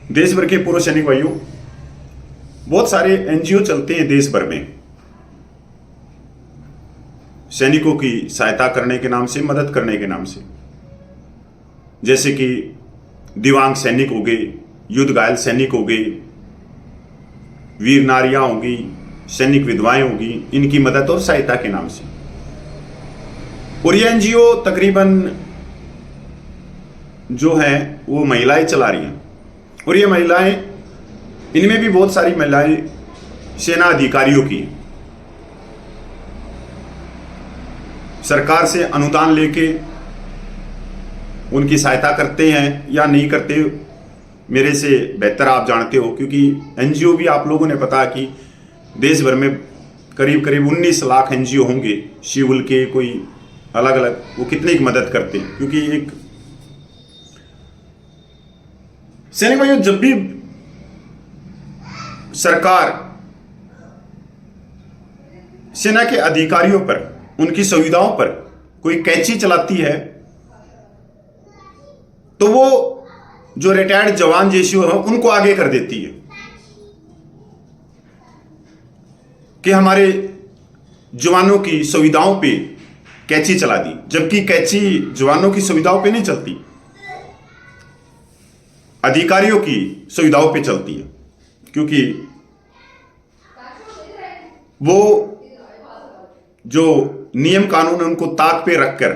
देश भर के पूर्व सैनिक भाइयों, बहुत सारे एनजीओ चलते हैं देश भर में सैनिकों की सहायता करने के नाम से, मदद करने के नाम से। जैसे कि दिव्यांग सैनिक हो गए, युद्ध घायल सैनिक हो गए, वीर नारियां होंगी, सैनिक विधवाएं होंगी, इनकी मदद और सहायता के नाम से। और ये एनजीओ तकरीबन जो है वो महिलाएं चला रही हैं। और ये महिलाएं, इनमें भी बहुत सारी महिलाएं सेना अधिकारियों की सरकार से अनुदान लेके उनकी सहायता करते हैं या नहीं करते, मेरे से बेहतर आप जानते हो, क्योंकि एनजीओ भी आप लोगों ने पता कि देश भर में करीब करीब 19 लाख एनजीओ होंगे, सिविल के कोई अलग अलग, वो कितने की मदद करते हैं। क्योंकि एक सैनिक भाइयों, जब भी सरकार सेना के अधिकारियों पर, उनकी सुविधाओं पर कोई कैंची चलाती है, तो वो जो रिटायर्ड जवान जैसे हो उनको आगे कर देती है कि हमारे जवानों की सुविधाओं पे कैंची चला दी, जबकि कैंची जवानों की सुविधाओं पे नहीं चलती, अधिकारियों की सुविधाओं पे चलती है। क्योंकि वो जो नियम कानून उनको ताक पे रखकर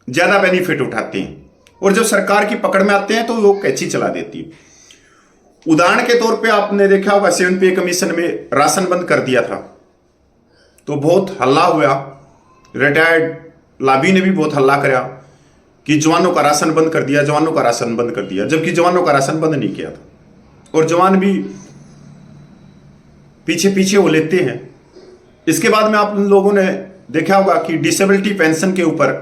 ज्यादा बेनिफिट उठाते हैं, और जब सरकार की पकड़ में आते हैं तो वो कैंची चला देती है। उदाहरण के तौर पे आपने देखा होगा 7 पे कमीशन में राशन बंद कर दिया था, तो बहुत हल्ला हुआ। रिटायर्ड लाभी ने भी बहुत हल्ला कराया कि जवानों का राशन बंद कर दिया, जवानों का राशन बंद कर दिया, जबकि जवानों का राशन बंद नहीं किया था। और जवान भी पीछे पीछे वो लेते हैं। इसके बाद में आप लोगों ने देखा होगा कि डिसेबिलिटी पेंशन के ऊपर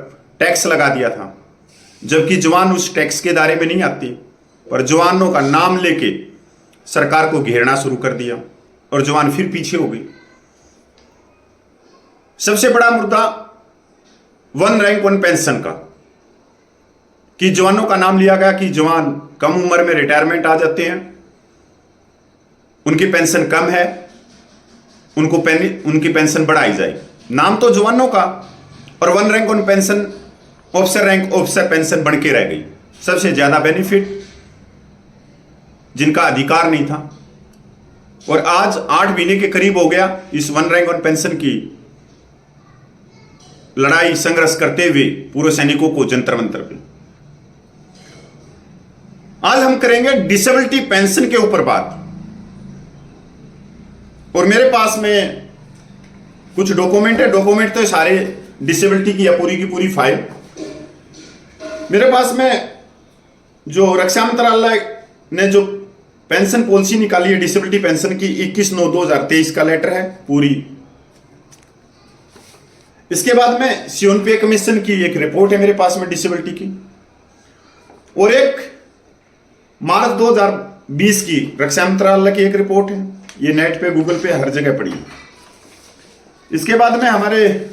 टैक्स लगा दिया था, जबकि जवान उस टैक्स के दायरे में नहीं आती, पर जवानों का नाम लेके सरकार को घेरना शुरू कर दिया और जवान फिर पीछे हो गए। सबसे बड़ा मुद्दा 1 रैंक 1 पेंशन का, कि जवानों का नाम लिया गया कि जवान कम उम्र में रिटायरमेंट आ जाते हैं, उनकी पेंशन कम है, उनकी पेंशन बढ़ाई जाए। नाम तो जवानों का, और 1 rank 1 pension officer rank officer pension बन के रह गई। सबसे ज्यादा बेनिफिट जिनका अधिकार नहीं था। और आज 8 महीने के करीब हो गया इस 1 रैंक 1 पेंशन की लड़ाई संघर्ष करते हुए पूर्व सैनिकों को जंतर मंतर पे। आज हम करेंगे डिसेबिलिटी पेंशन के ऊपर बात। और मेरे पास में कुछ डॉक्यूमेंट है, डॉक्यूमेंट तो सारे डिसेबिलिटी की या पूरी की पूरी फाइल मेरे पास में। जो रक्षा मंत्रालय ने जो पेंशन पॉलिसी निकाली है डिसेबिलिटी पेंशन की, 21/9/2023 का लेटर है पूरी। इसके बाद में 7 पे कमीशन की एक रिपोर्ट है मेरे पास में डिसेबिलिटी की, और एक मार्च 2020 की रक्षा मंत्रालय की एक रिपोर्ट है। ये नेट पे, गूगल पे, हर जगह पड़ी है। इसके बाद में हमारे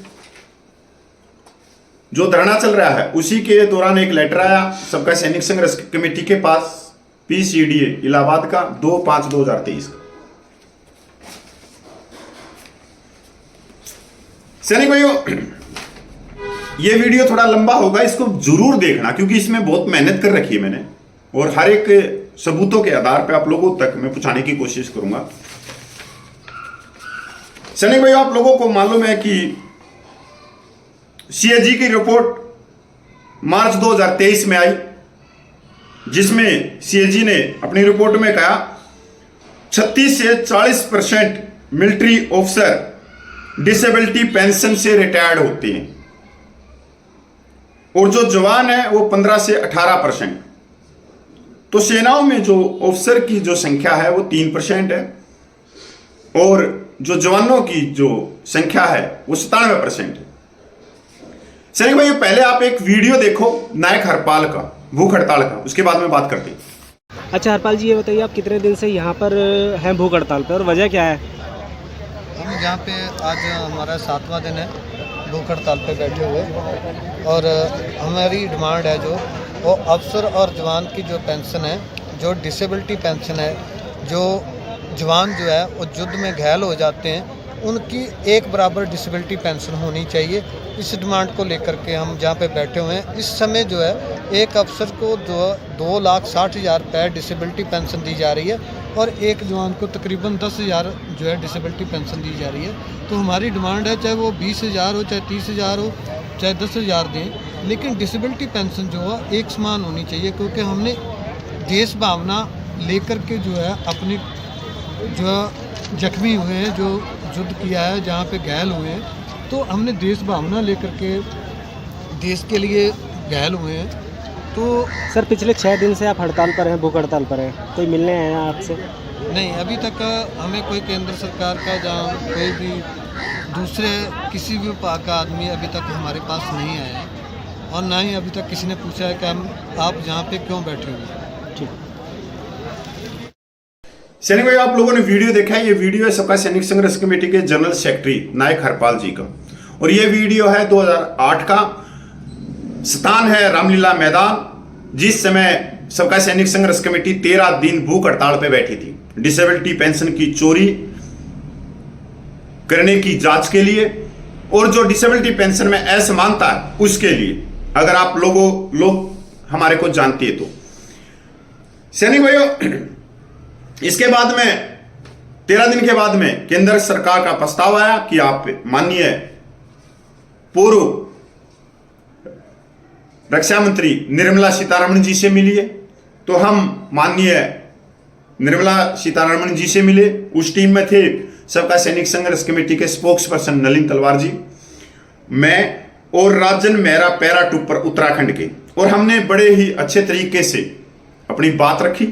जो धरना चल रहा है उसी के दौरान एक लेटर आया सबका सैनिक संघर्ष कमेटी के पास, PCDA इलाहाबाद का, 2/5/2023 का। सैनिक भाइयों, ये वीडियो थोड़ा लंबा होगा, इसको जरूर देखना, क्योंकि इसमें बहुत मेहनत कर रखी है मैंने, और हर एक सबूतों के आधार पर आप लोगों तक मैं पहुंचाने की कोशिश करूंगा। सैनिक भाइयों, आप लोगों को मालूम है कि CAG की रिपोर्ट मार्च 2023 में आई, जिसमें CAG ने अपनी रिपोर्ट में कहा 36 से 40% मिलिट्री ऑफिसर डिसेबिलिटी पेंशन से रिटायर्ड होते हैं, और जो जवान है वो 15 से 18%। तो सेनाओं में जो ऑफिसर की जो संख्या है वो 3% है, और जो जवानों की जो संख्या है वो 97% है। सैनिक भाई, पहले आप एक वीडियो देखो नायक हरपाल का, भूख हड़ताल का, उसके बाद में बात करते हैं। अच्छा हरपाल जी, ये बताइए आप कितने दिन से यहाँ पर हैं भूख हड़ताल पर, और वजह क्या है? हम यहाँ पे आज हमारा 7वां दिन है भूख हड़ताल पे बैठे हुए, और हमारी डिमांड है जो वो अफसर और जवान की जो पेंशन है जो डिसेबिलिटी पेंशन है, जो जवान जो है वो युद्ध में घायल हो जाते हैं, उनकी एक बराबर डिसेबिलिटी पेंशन होनी चाहिए। इस डिमांड को लेकर के हम जहाँ पे बैठे हुए हैं। इस समय जो है एक अफसर को 2,60,000 रुपये डिसेबिलिटी पेंशन दी जा रही है और एक जवान को तकरीबन 10,000 जो है डिसेबिलिटी पेंशन दी जा रही है। तो हमारी डिमांड है, चाहे वो 20,000 हो, चाहे 30,000 हो, चाहे 10,000 दें, लेकिन डिसेबिलिटी पेंशन जो है एक समान होनी चाहिए, क्योंकि हमने देश भावना लेकर के जो है अपने जो जख्मी हुए हैं, जो युद्ध किया है, जहाँ पे घायल हुए हैं, तो हमने देश भावना लेकर के देश के लिए घायल हुए हैं। तो सर पिछले 6 दिन से आप हड़ताल पर हैं, भूख हड़ताल पर हैं, कोई मिलने आए हैं आपसे? नहीं, अभी तक हमें कोई केंद्र सरकार का जहाँ कोई भी दूसरे किसी भी विभाग का आदमी अभी तक हमारे पास नहीं आया है और ना ही अभी तक किसी ने पूछा है कि आप यहाँ पे क्यों बैठे हुए हैं। ठीक। सैनिक भाई, आप लोगों ने वीडियो देखा है। ये वीडियो है सबका सैनिक संघर्ष कमेटी के जनरल सेक्रेटरी नायक हरपाल जी का, और ये वीडियो है 2008 का। स्थान है रामलीला मैदान, जिस समय सबका सैनिक संघर्ष कमेटी 13 दिन भूख हड़ताल पे बैठी थी डिसेबिलिटी पेंशन की चोरी करने की जांच के लिए, और जो डिसेबिलिटी पेंशन में असमानता है उसके लिए। अगर आप लोग हमारे को जानते हैं तो सैनिक भाइयों, इसके बाद में 13 दिन के बाद में केंद्र सरकार का प्रस्ताव आया कि आप माननीय पूर्व रक्षा मंत्री निर्मला सीतारमण जी से मिलिए। तो हम माननीय निर्मला सीतारमण जी से मिले। उस टीम में थे सबका सैनिक संघर्ष कमेटी के स्पोक्स पर्सन नलिन तलवार जी, मैं और राजन मेहरा पैरा टूपर उत्तराखंड के, और हमने बड़े ही अच्छे तरीके से अपनी बात रखी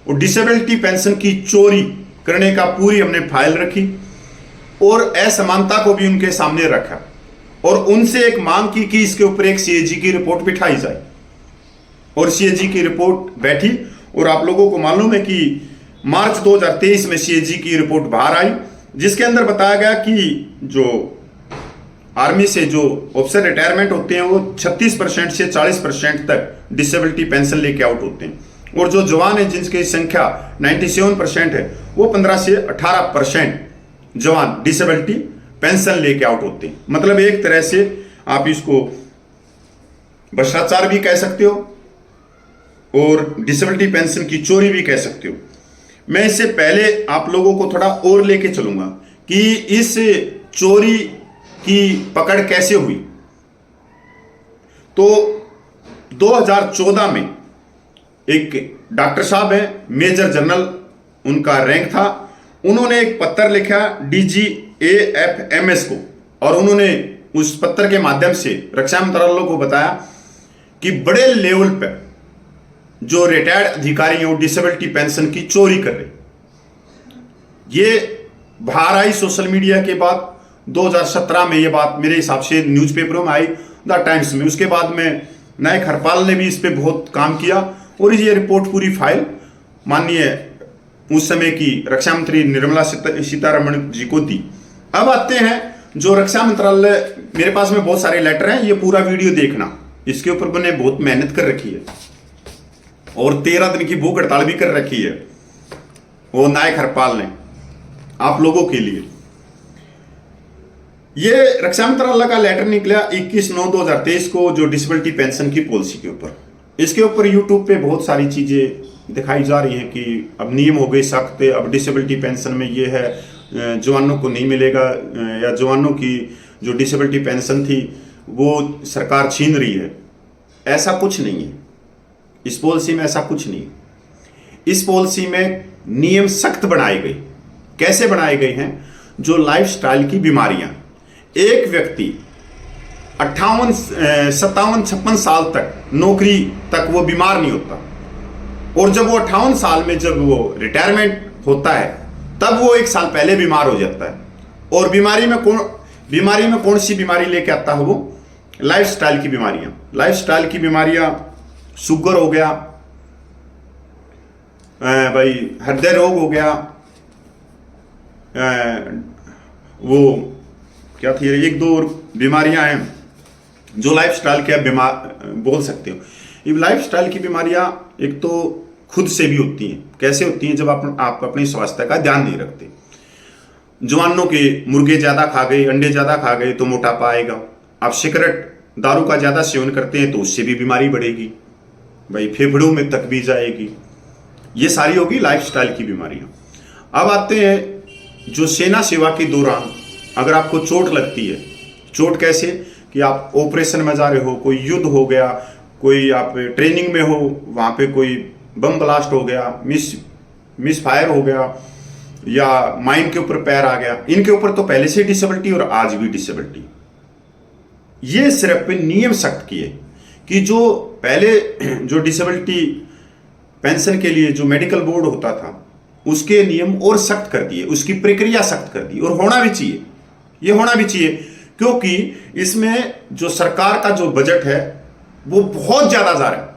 और डिसेबिलिटी पेंशन की चोरी करने का पूरी हमने फाइल रखी और असमानता को भी उनके सामने रखा और उनसे एक मांग की कि इसके ऊपर एक सीएजी की रिपोर्ट बिठाई जाए। और सीएजी की रिपोर्ट बैठी और आप लोगों को मालूम है कि मार्च 2023 में सीएजी की रिपोर्ट बाहर आई, जिसके अंदर बताया गया कि जो आर्मी से जो ऑफिसर रिटायरमेंट होते हैं वो 36% से 40% तक डिसेबिलिटी पेंशन लेके आउट होते हैं, और जो जवान है जिनकी संख्या 97% है वो 15 से 18% जवान डिसेबिलिटी पेंशन लेके आउट होते हैं। मतलब एक तरह से आप इसको भ्रष्टाचार भी कह सकते हो और डिसेबिलिटी पेंशन की चोरी भी कह सकते हो। मैं इससे पहले आप लोगों को थोड़ा और लेके चलूंगा कि इस चोरी की पकड़ कैसे हुई। तो 2014 में एक डॉक्टर साहब है, मेजर जनरल उनका रैंक था, उन्होंने एक पत्र लिखा DGAFMS को, और उन्होंने उस पत्र के माध्यम से रक्षा मंत्रालय को बताया कि बड़े लेवल पर जो रिटायर्ड अधिकारी हैं वो डिसेबिलिटी पेंशन की चोरी कर रहे। ये बाहर आई सोशल मीडिया के बाद 2017 में, ये बात मेरे हिसाब से न्यूज़पेपरों में आई, द टाइम्स में। उसके बाद में नायक हरपाल ने भी इस पे बहुत काम किया और ये रिपोर्ट पूरी फाइल माननीय उस समय की रक्षा मंत्री निर्मला सीतारमण जी को दी। अब आते हैं जो रक्षा मंत्रालय, मेरे पास में बहुत सारे लेटर हैं, ये पूरा वीडियो देखना, इसके ऊपर मैंने बहुत मेहनत कर रखी है और 13 दिन की भूख हड़ताल भी कर रखी है वो नायक हरपाल ने आप लोगों के लिए। ये रक्षा मंत्रालय का लेटर निकला 21/9/2023 को, जो डिसेबिलिटी पेंशन की पॉलिसी के ऊपर। इसके ऊपर यूट्यूब पे बहुत सारी चीजें दिखाई जा रही हैं कि अब नियम हो गए सख्त, अब डिसेबिलिटी पेंशन में ये है जवानों को नहीं मिलेगा, या जवानों की जो डिसेबिलिटी पेंशन थी वो सरकार छीन रही है। ऐसा कुछ नहीं है, इस पॉलिसी में ऐसा कुछ नहीं है। इस पॉलिसी में नियम सख्त बनाए गए। कैसे बनाए गए हैं? जो लाइफस्टाइल की बीमारियां, एक व्यक्ति 58, 57, 56 साल तक नौकरी तक वो बीमार नहीं होता, और जब वो 58 साल में जब वो रिटायरमेंट होता है तब वो 1 साल पहले बीमार हो जाता है। और बीमारी में कौन सी बीमारी लेके आता है? वो लाइफस्टाइल की बीमारियां। लाइफस्टाइल की बीमारियां शुगर हो गया, भाई हृदय रोग हो गया, वो क्या थी, 1-2 और बीमारियां हैं जो लाइफस्टाइल के आप बीमार बोल सकते हो। ये लाइफस्टाइल की बीमारियां, एक तो खुद से भी होती हैं। कैसे होती हैं? जब आप अपने स्वास्थ्य का ध्यान नहीं रखते। जवानों के मुर्गे ज्यादा खा गए, अंडे ज्यादा खा गए तो मोटापा आएगा। आप सिगरेट दारू का ज्यादा सेवन करते हैं तो उससे भी बीमारी बढ़ेगी, भाई फेफड़ों में तक भी जाएगी। ये सारी होगी लाइफस्टाइल की बीमारियां। अब आते हैं जो सेना सेवा के दौरान अगर आपको चोट लगती है। चोट कैसे? कि आप ऑपरेशन में जा रहे हो, कोई युद्ध हो गया, कोई आप ट्रेनिंग में हो, वहां पे कोई बम ब्लास्ट हो गया, मिस फायर हो गया, या माइन के ऊपर पैर आ गया। इनके ऊपर तो पहले से डिसेबिलिटी और आज भी डिसेबिलिटी। ये सिर्फ नियम सख्त किए कि जो पहले जो डिसेबिलिटी पेंशन के लिए जो मेडिकल बोर्ड होता था उसके नियम और सख्त कर दिए, उसकी प्रक्रिया सख्त कर दी। और होना भी चाहिए, ये होना भी चाहिए, क्योंकि इसमें जो सरकार का जो बजट है वो बहुत ज्यादा जा रहा है।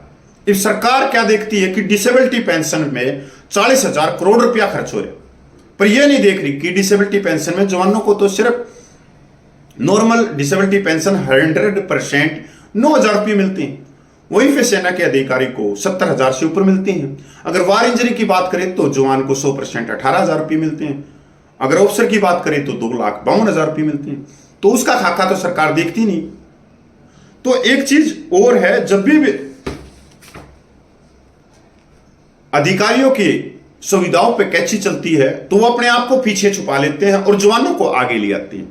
इस सरकार क्या देखती है कि डिसेबिलिटी पेंशन में 40,000 करोड़ रुपया खर्च हो रहे, पर यह नहीं देख रही कि डिसेबिलिटी पेंशन में जवानों को तो सिर्फ नॉर्मल डिसेबिलिटी पेंशन 100% 9,000 रुपये मिलते हैं। वहीं पे सेना के अधिकारी को 70,000 से ऊपर मिलते हैं। अगर वार इंजरी की बात करें तो जवान को 100% 18,000 रुपये मिलते हैं। अगर ऑफिसर की बात करें तो 2,52,000 रुपये मिलते हैं। तो उसका खाका तो सरकार देखती नहीं। तो एक चीज और है, जब भी अधिकारियों की सुविधाओं पे कैची चलती है तो वो अपने आप को पीछे छुपा लेते हैं और जवानों को आगे ले आते हैं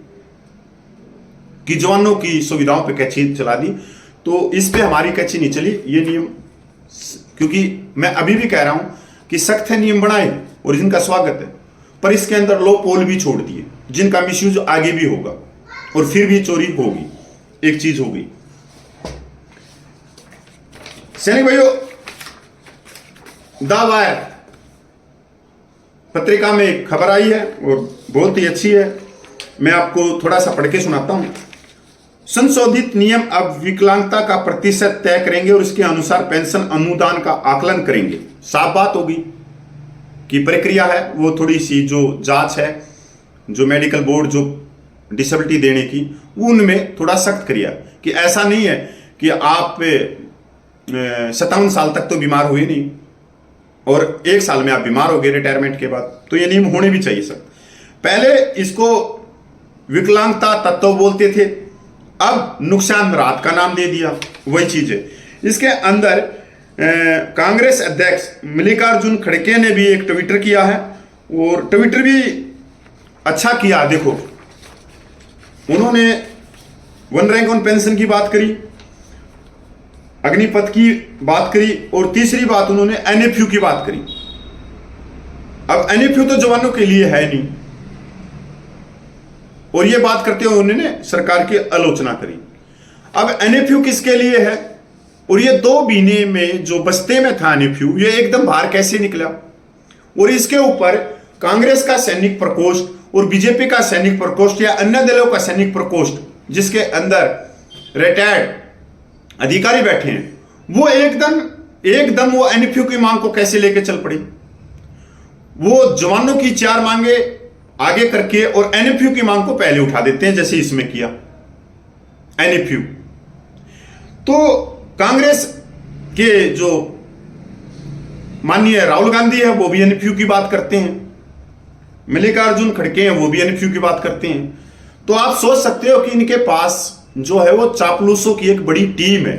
कि जवानों की सुविधाओं पे कैची चला दी, तो इस पे हमारी कैची नहीं चली। ये नियम, क्योंकि मैं अभी भी कह रहा हूं कि सख्त है नियम बनाए और जिनका स्वागत है, पर इसके अंदर लो पोल भी छोड़ दिए जिनका मिसयूज आगे भी होगा और फिर भी चोरी होगी। एक चीज होगी सैनिक भाइयों, द वायर पत्रिका में एक खबर आई है और बहुत ही अच्छी है। मैं आपको थोड़ा सा पढ़ के सुनाता हूं। संशोधित नियम अब विकलांगता का प्रतिशत तय करेंगे और इसके अनुसार पेंशन अनुदान का आकलन करेंगे। साफ बात होगी कि प्रक्रिया है वो थोड़ी सी जो जांच है, जो मेडिकल बोर्ड जो डिसेबिलिटी देने की, वो उनमें थोड़ा सख्त किया कि ऐसा नहीं है कि आप 57 साल तक तो बीमार हुए नहीं और 1 साल में आप बीमार हो गए रिटायरमेंट के बाद। तो ये नियम होने भी चाहिए सब। पहले इसको विकलांगता तत्व बोलते थे, अब नुकसान राहत का नाम दे दिया। वही चीज है इसके अंदर। कांग्रेस अध्यक्ष मल्लिकार्जुन खड़गे ने भी एक ट्विटर किया है और ट्विटर भी अच्छा किया। देखो, उन्होंने वन रैंक ऑन पेंशन की बात करी, अग्निपथ की बात करी और तीसरी बात उन्होंने एनएफयू की बात करी। अब एनएफयू तो जवानों के लिए है नहीं और ये बात करते हुए उन्होंने सरकार की आलोचना करी। अब एनएफयू किसके लिए है? और ये 2 महीने में जो बस्ते में था एनएफयू, ये एकदम बाहर कैसे निकला? और इसके ऊपर कांग्रेस का सैनिक प्रकोष्ठ और बीजेपी का सैनिक प्रकोष्ठ या अन्य दलों का सैनिक प्रकोष्ठ जिसके अंदर रिटायर्ड अधिकारी बैठे हैं, वो एकदम वो एनएफयू की मांग को कैसे लेके चल पड़ी? वो जवानों की 4 मांगे आगे करके और एनएफयू की मांग को पहले उठा देते हैं, जैसे इसमें किया एनएफयू। तो कांग्रेस के जो माननीय राहुल गांधी है वो भी एनएफयू की बात करते हैं, मल्लिकार्जुन खड़गे हैं वो भी एनएफयू की बात करते हैं। तो आप सोच सकते हो कि इनके पास जो है वो चापलूसों की एक बड़ी टीम है,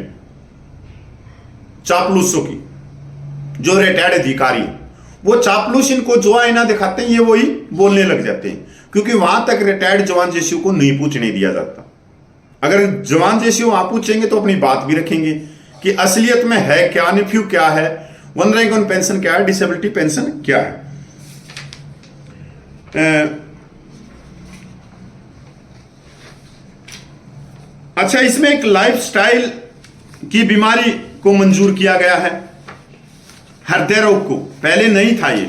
चापलूसों की, जो रिटायर्ड अधिकारी है। वो चापलूस इनको जो आईना दिखाते हैं ये वही बोलने लग जाते हैं, क्योंकि वहां तक रिटायर्ड जवान जेसीओ को नहीं पूछने दिया जाता। अगर जवान जेसीओ वहां पूछेंगे तो अपनी बात भी रखेंगे कि असलियत में है क्या, एनएफयू क्या है, वन रैंक ऑन पेंशन क्या है, डिसेबिलिटी पेंशन क्या है। अच्छा, इसमें एक लाइफस्टाइल की बीमारी को मंजूर किया गया है, हृदय रोग को। पहले नहीं था ये,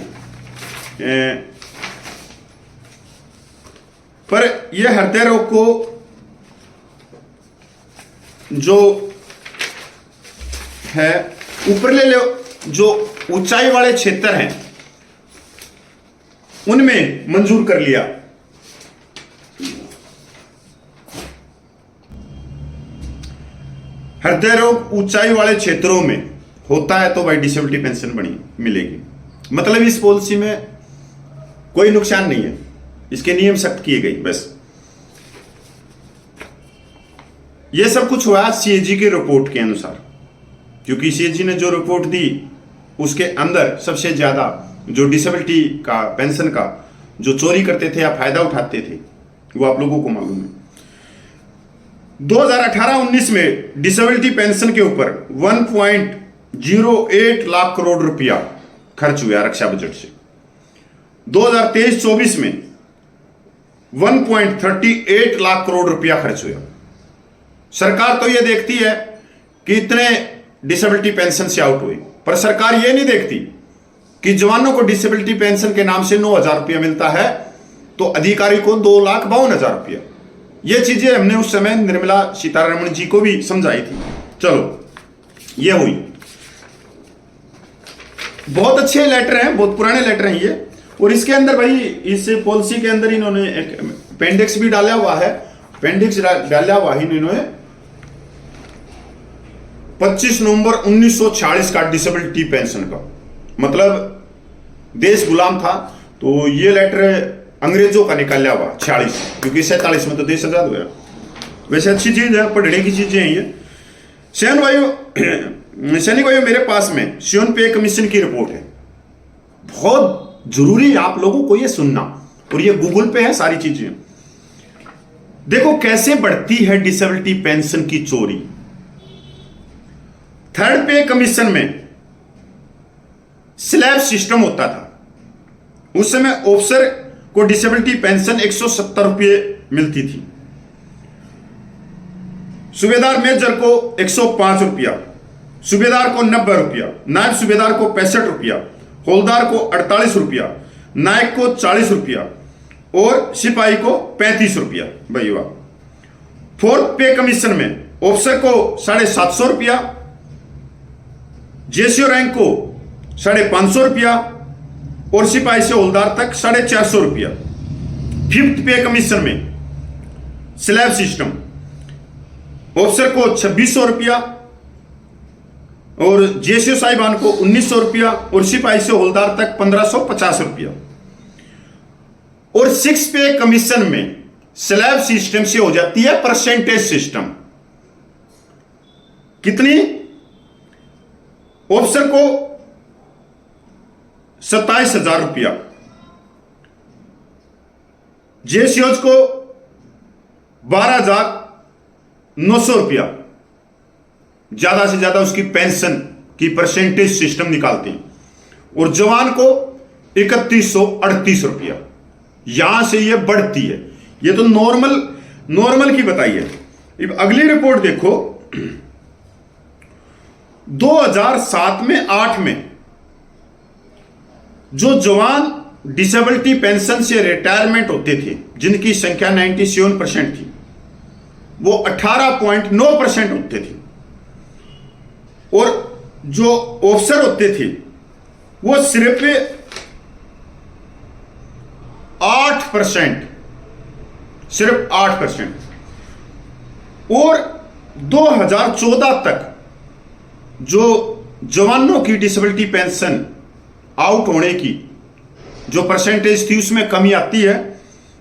पर यह हृदय रोग को जो है ऊपरले जो ऊंचाई वाले क्षेत्र हैं उनमें मंजूर कर लिया। हृदय रोग ऊंचाई वाले क्षेत्रों में होता है तो भाई डिसेबिलिटी पेंशन बनी मिलेगी। मतलब इस पॉलिसी में कोई नुकसान नहीं है, इसके नियम सख्त किए गए बस। ये सब कुछ हुआ सीएजी की रिपोर्ट के अनुसार, क्योंकि सीएजी ने जो रिपोर्ट दी उसके अंदर सबसे ज्यादा जो डिसेबिलिटी का पेंशन का जो चोरी करते थे या फायदा उठाते थे वो आप लोगों को मालूम है। 2018-19 में डिसेबिलिटी पेंशन के ऊपर 1.08 लाख करोड़ रुपया खर्च हुआ रक्षा बजट से। 2023-24 में 1.38 लाख करोड़ रुपया खर्च हुआ। सरकार तो यह देखती है कि इतने डिसेबिलिटी पेंशन से आउट हुए, पर सरकार यह नहीं देखती कि जवानों को डिसेबिलिटी पेंशन के नाम से 9,000 रुपया मिलता है तो अधिकारी को 2,52,000 रुपया। ये चीजें हमने उस समय निर्मला सीतारमण जी को भी समझाई थी। चलो ये हुई, बहुत अच्छे लेटर हैं, बहुत पुराने लेटर हैं ये। और इसके अंदर भाई इस पॉलिसी के अंदर इन्होंने एक अपेंडिक्स भी डाला हुआ है। अपेंडिक्स डाला हुआ है इन्होंने 25 नवंबर 1946 का डिसेबिलिटी पेंशन का। मतलब देश गुलाम था तो ये लेटर अंग्रेजों का निकाला हुआ 46, क्योंकि 47 में तो देश आजाद हुआ। वैसे अच्छी चीज है, पढ़ने की चीजें हैं ये। सैनिक भाइयों, मेरे पास में सियोन पे कमीशन की रिपोर्ट है, बहुत जरूरी है आप लोगों को ये सुनना, और ये गूगल पे है सारी चीजें। देखो कैसे बढ़ती है डिसेबिलिटी पेंशन की चोरी। थर्ड पे कमीशन में स्लैब सिस्टम होता था। उस समय ऑफिसर को डिसेबिलिटी पेंशन 170 रुपये मिलती थी, सूबेदार मेजर को 105 रुपया, सूबेदार को 90 रुपया, नायब सूबेदार को 65 रुपया, हौलदार को 48 रुपया, नायक को 40 रुपया और सिपाही को 35 रुपया। भाई वाह। फोर्थ पे कमीशन में ऑफिसर को 750 रुपया, जेसीओ रैंक को 550 रुपया और सिपाही से हौलदार तक 450 रुपया। फिफ्थ पे कमीशन में स्लैब सिस्टम, ऑफिसर को 2600 रुपया और जेसीओ साहिबान को 1900 रुपया और सिपाही से हौलदार तक 1550 रुपया। और सिक्स पे कमीशन में स्लैब सिस्टम से हो जाती है परसेंटेज सिस्टम। कितनी? ऑफिसर को 27,000 रुपया, जेसीओज को 12,900 रुपया। ज्यादा से ज्यादा उसकी पेंशन की परसेंटेज सिस्टम निकालते हैं। और जवान को 3138 रुपया। यहां से ये बढ़ती है। ये तो नॉर्मल की बताई है। अब अगली रिपोर्ट देखो, 2007 में 8 में जो जवान डिसेबिलिटी पेंशन से रिटायरमेंट होते थे, जिनकी संख्या 97% थी, वो 18.9% होते थे। और जो ऑफिसर होते थे वो सिर्फ 8%, सिर्फ 8%। और 2014 तक जो जवानों की डिसेबिलिटी पेंशन आउट होने की जो परसेंटेज थी उसमें कमी आती है,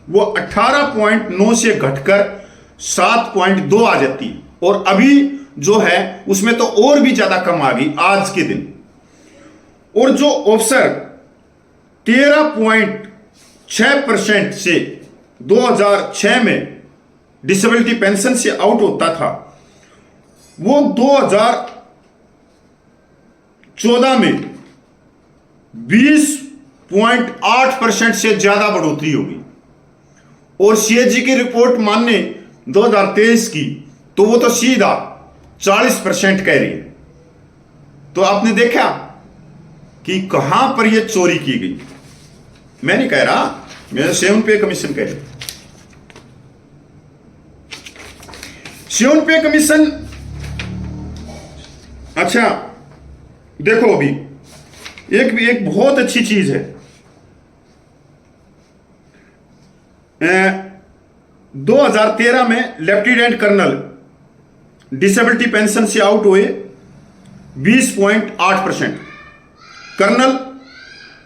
वो 18.9 से घटकर 7.2 आ जाती है। और अभी जो है उसमें तो और भी ज्यादा कम आ गई आज के दिन। और जो ऑफिसर 13.6% से 2006 में डिसेबिलिटी पेंशन से आउट होता था, वो 2014 में 20.8% से ज्यादा बढ़ोतरी होगी। और सीएजी की रिपोर्ट मानने 2023 की, तो वो तो सीधा 40% कह रही है। तो आपने देखा कि कहां पर यह चोरी की गई। मैं नहीं कह रहा, मैं 7 पे कमीशन कह रहा। 7 पे कमीशन, अच्छा देखो अभी एक बहुत अच्छी चीज है। 2013 में लेफ्टिनेंट कर्नल डिसेबिलिटी पेंशन से आउट हुए 20.8%, colonel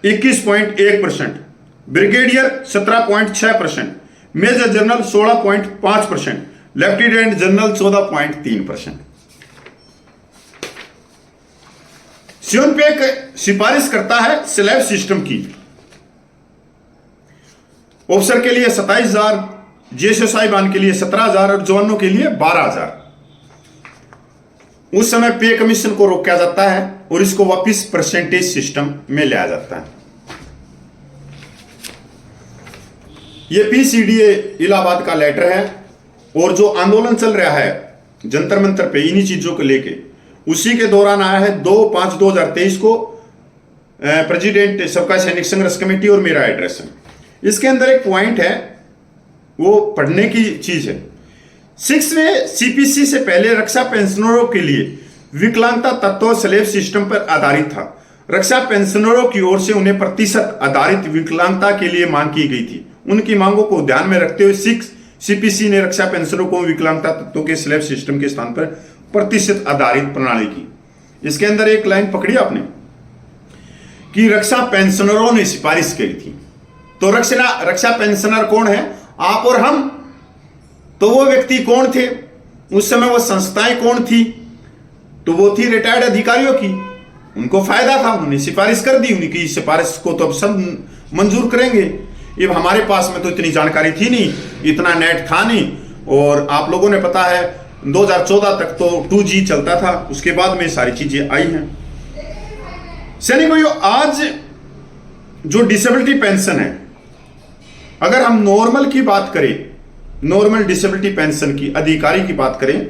21.1%, brigadier 17.6%, major general 16.5%, lieutenant general 14.3%। सियोनपेक सिफारिश करता है स्लैब सिस्टम की। ऑफिसर के लिए 27,000, जीएसएसआई बान के लिए 17,000 और जवानों के लिए 12,000। उस समय पे कमीशन को रोका जाता है और इसको वापस परसेंटेज सिस्टम में लाया जाता है। यह पीसीडीए इलाहाबाद का लेटर है और जो आंदोलन चल रहा है जंतर मंतर पे इन्हीं चीजों को लेके, उसी के दौरान आया है 2/5/2023 को प्रेसिडेंट सबका सैनिक संघर्ष कमेटी और मेरा एड्रेस है। इसके अंदर एक पॉइंट है, वो पढ़ने की चीज है। 6वें सीपीसी से पहले रक्षा पेंशनरों के लिए विकलांगता तत्व स्लैब सिस्टम पर आधारित था। रक्षा पेंशनरों की ओर से उन्हें प्रतिशत आधारित विकलांगता के लिए मांग की गई थी। उनकी मांगों को ध्यान में रखते हुए 6 सीपीसी ने रक्षा पेंशनरों को विकलांगता तत्वों के स्लैब सिस्टम के स्थान पर प्रतिशत आधारित प्रणाली की। इसके अंदर एक लाइन पकड़ी आपने कि रक्षा पेंशनरों ने सिफारिश करी थी। तो रक्षा पेंशनर कौन है? आप और हम। तो वो व्यक्ति कौन थे उस समय? वो संस्थाएं कौन थी? तो वो थी रिटायर्ड अधिकारियों की। उनको फायदा था, उन्होंने सिफारिश कर दी। उनकी सिफारिश को तो अब सब मंजूर करेंगे। अब हमारे पास में तो इतनी जानकारी थी नहीं, इतना नेट था नहीं, और आप लोगों ने पता है 2014 तक तो 2G चलता था, उसके बाद में सारी चीजें आई हैं। सैनिक भाइयों, आज जो डिसेबिलिटी पेंशन है, अगर हम नॉर्मल की बात करें, नॉर्मल डिसेबिलिटी पेंशन की अधिकारी की बात करें,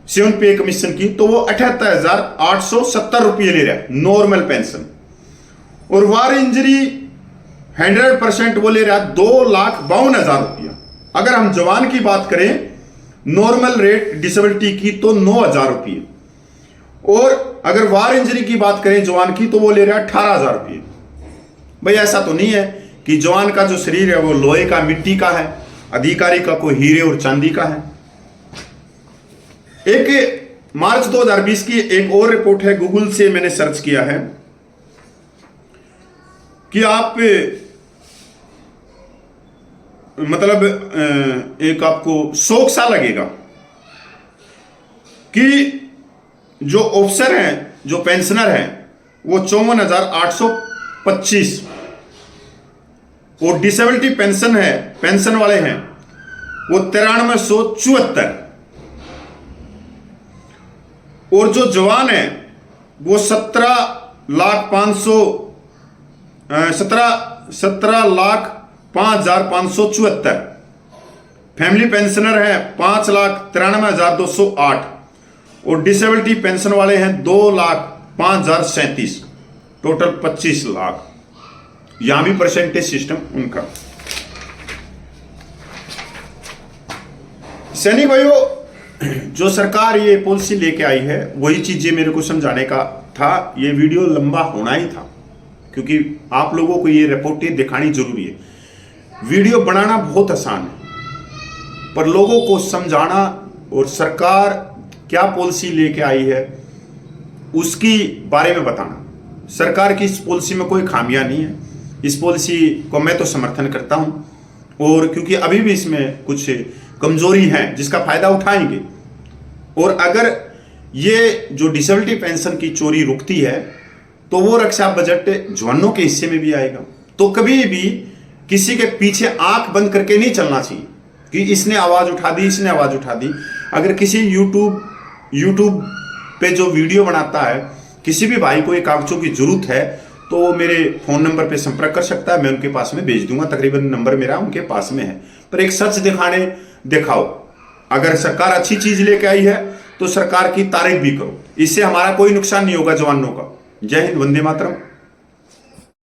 सेवन पे कमीशन की, तो वो 78,870 रुपये ले रहा है नॉर्मल पेंशन। और वार इंजरी 100% वो ले रहा है 2,52,000 रुपया। अगर हम जवान की बात करें नॉर्मल रेट डिसेबिलिटी की तो 9,000 रुपये, और अगर वार इंजरी की बात करें जवान की तो वो ले रहा है 18,000 रुपये। भाई ऐसा तो नहीं है कि जवान का जो शरीर है वो लोहे का मिट्टी का है, अधिकारी का कोई हीरे और चांदी का है। एक मार्च 2020 की एक और रिपोर्ट है, गूगल से मैंने सर्च किया है कि आप मतलब एक आपको शौक सा लगेगा कि जो ऑफिसर हैं, जो पेंशनर हैं, वो 54,825, और डिसेबिलिटी पेंशन है, पेंशन वाले हैं वो 93,174, और जो जवान है वो 17,05,574। फैमिली पेंशनर है 5,93,208, और डिसेबिलिटी पेंशन वाले हैं 2,05,037, टोटल 25 लाख। यहां भी परसेंटेज सिस्टम उनका। सैनिक भाइयों, जो सरकार ये पॉलिसी लेके आई है वही चीजें मेरे को समझाने का था। ये वीडियो लंबा होना ही था क्योंकि आप लोगों को ये रिपोर्टें दिखानी जरूरी है। वीडियो बनाना बहुत आसान है, पर लोगों को समझाना और सरकार क्या पॉलिसी लेके आई है उसकी बारे में बताना। सरकार की इस पॉलिसी में कोई खामियां नहीं है। इस पॉलिसी को मैं तो समर्थन करता हूं, और क्योंकि अभी भी इसमें कुछ कमजोरी है जिसका फायदा उठाएंगे। और अगर ये जो डिसेबिलिटी पेंशन की चोरी रुकती है तो वो रक्षा बजट जवानों के हिस्से में भी आएगा। तो कभी भी किसी के पीछे आंख बंद करके नहीं चलना चाहिए कि इसने आवाज उठा दी, इसने आवाज उठा दी। अगर किसी यूट्यूब पे जो वीडियो बनाता है, किसी भी भाई को ये कागजों की जरूरत है तो वो मेरे फोन नंबर पे संपर्क कर सकता है, मैं उनके पास में भेज दूंगा। तकरीबन नंबर मेरा उनके पास में है। पर एक सच दिखाओ। अगर सरकार अच्छी चीज लेके आई है तो सरकार की तारीफ भी करो। इससे हमारा कोई नुकसान नहीं होगा जवानों का। जय हिंद, वंदे मातरम।